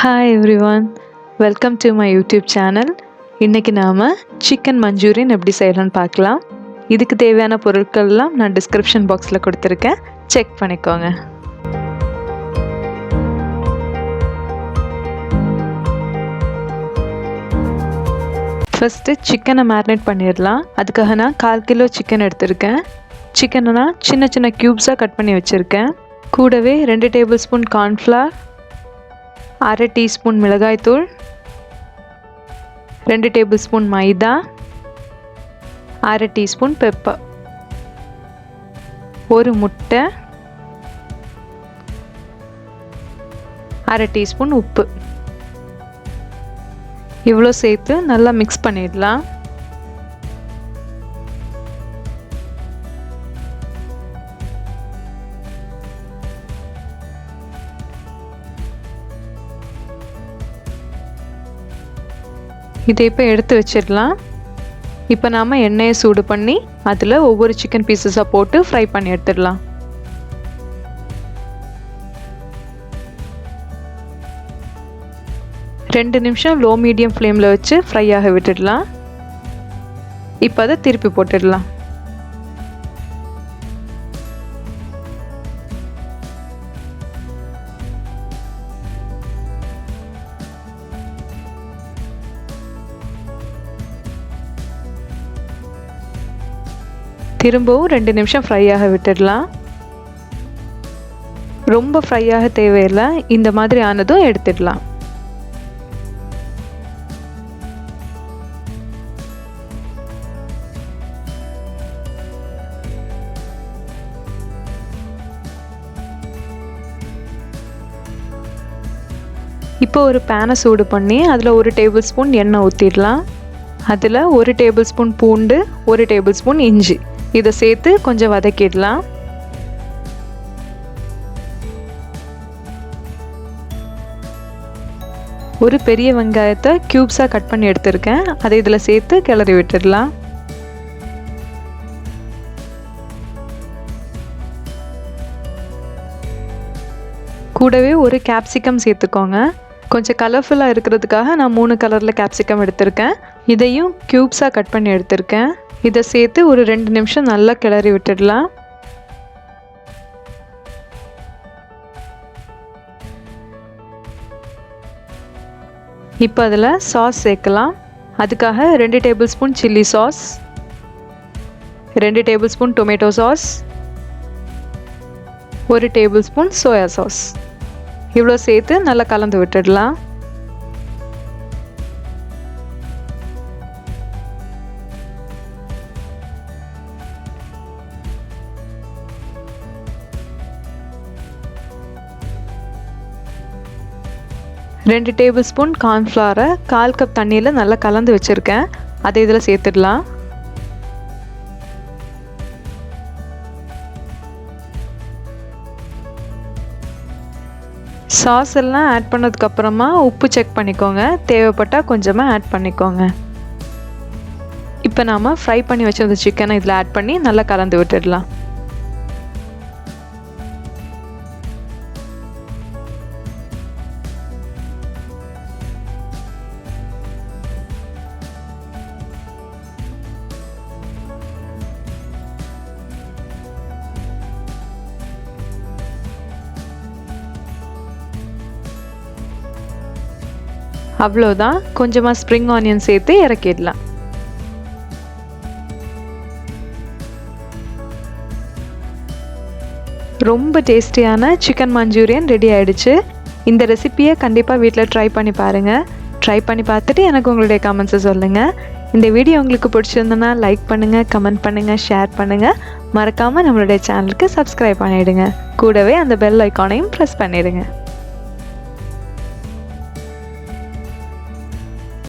Hi everyone, welcome to my YouTube channel. இன்னைக்கு நாம chicken Manchurian எப்படி செய்யலாம்னு பார்க்கலாம். இதுக்கு தேவையான பொருட்கள்லாம் நான் டிஸ்கிரிப்ஷன் பாக்ஸ்ல கொடுத்திருக்கேன். செக் பண்ணிக்கோங்க. ஃபர்ஸ்ட் சிக்கனை மேரினேட் பண்ணிடலாம். அதுக்காக நான் 1/4 கிலோ சிக்கன் எடுத்திருக்கேன். சிக்கனை நான் சின்ன சின்ன கியூப்ஸாக கட் பண்ணி வச்சுருக்கேன். கூடவே 2 டேபிள் ஸ்பூன் கார்ன்ஃப்ளவர், 1/2 டீஸ்பூன் மிளகாய்த்தூள், 2 டேபிள் ஸ்பூன் மைதா, 1/2 டீஸ்பூன் பெப்பர், 1 முட்டை, 1/2 டீஸ்பூன் உப்பு. இவ்வளோ சேர்த்து நல்லா மிக்ஸ் பண்ணிடலாம். இதை இப்போ எடுத்து வச்சிடலாம். இப்போ நாம் எண்ணெயை சூடு பண்ணி அதில் ஒவ்வொரு சிக்கன் பீசஸாக போட்டு ஃப்ரை பண்ணி எடுத்துடலாம். ரெண்டு நிமிஷம் லோ மீடியம் ஃப்ளேமில் வச்சு ஃப்ரை ஆக விட்டுடலாம். இப்போ அதை திருப்பி போட்டுடலாம். திரும்பவும் 2 நிமிஷம் ஃப்ரை ஆக விட்டுடலாம். ரொம்ப ஃப்ரை ஆக தேவையில்லை. இந்த மாதிரி ஆனதும் எடுத்துடலாம். இப்போ ஒரு பேனை சூடு பண்ணி அதில் 1 டேபிள் ஸ்பூன் எண்ணெய் ஊற்றிடலாம். அதில் 1 டேபிள் ஸ்பூன் பூண்டு, 1 டேபிள் ஸ்பூன் இஞ்சி இதை சேர்த்து கொஞ்சம் வதக்கிடலாம். ஒரு பெரிய வெங்காயத்தை கியூப்ஸாக கட் பண்ணி எடுத்திருக்கேன். அதை இதில் சேர்த்து கிளறி விட்டுடலாம். கூடவே ஒரு கேப்சிகம் சேர்த்துக்கோங்க. கொஞ்சம் கலர்ஃபுல்லாக இருக்கிறதுக்காக நான் 3 கலரில் கேப்சிகம் எடுத்திருக்கேன். இதையும் கியூப்ஸாக கட் பண்ணி எடுத்திருக்கேன். இதை சேர்த்து ஒரு 2 நிமிஷம் நல்லா கிளறி விட்டுடலாம். இப்போ அதில் சாஸ் சேர்க்கலாம். அதுக்காக 2 table spoon chilli sauce, 2 table spoon tomato sauce, 1 table spoon soya sauce இவ்வளோ சேர்த்து நல்லா கலந்து விட்டுடலாம். ரெண்டு டேபிள் ஸ்பூன் கார்ன்ஃப்ளவரை 1/4 கப் தண்ணியில் நல்லா கலந்து வச்சுருக்கேன். அதை இதில் சேர்த்துடலாம். சாஸ் எல்லாம் ஆட் பண்ணதுக்கப்புறமா உப்பு செக் பண்ணிக்கோங்க. தேவைப்பட்டால் கொஞ்சமாக ஆட் பண்ணிக்கோங்க. இப்போ நாம் ஃப்ரை பண்ணி வச்சிருந்த சிக்கனை இதில் ஆட் பண்ணி நல்லா கலந்து விட்டுடலாம். அவ்வளோதான். கொஞ்சமாக ஸ்ப்ரிங் ஆனியன் சேர்த்து இறக்கிடலாம். ரொம்ப டேஸ்டியான சிக்கன் மஞ்சூரியன் ரெடி ஆகிடுச்சு. இந்த ரெசிப்பியை கண்டிப்பாக வீட்டில் ட்ரை பண்ணி பாருங்கள். ட்ரை பண்ணி பார்த்துட்டு எனக்கு உங்களுடைய கமெண்ட்ஸை சொல்லுங்கள். இந்த வீடியோ உங்களுக்கு பிடிச்சிருந்தனா லைக் பண்ணுங்கள், கமெண்ட் பண்ணுங்கள், ஷேர் பண்ணுங்கள். மறக்காமல் நம்மளுடைய சேனலுக்கு சப்ஸ்கிரைப் பண்ணிவிடுங்க. கூடவே அந்த பெல் ஐக்கானையும் ப்ரெஸ் பண்ணிவிடுங்க.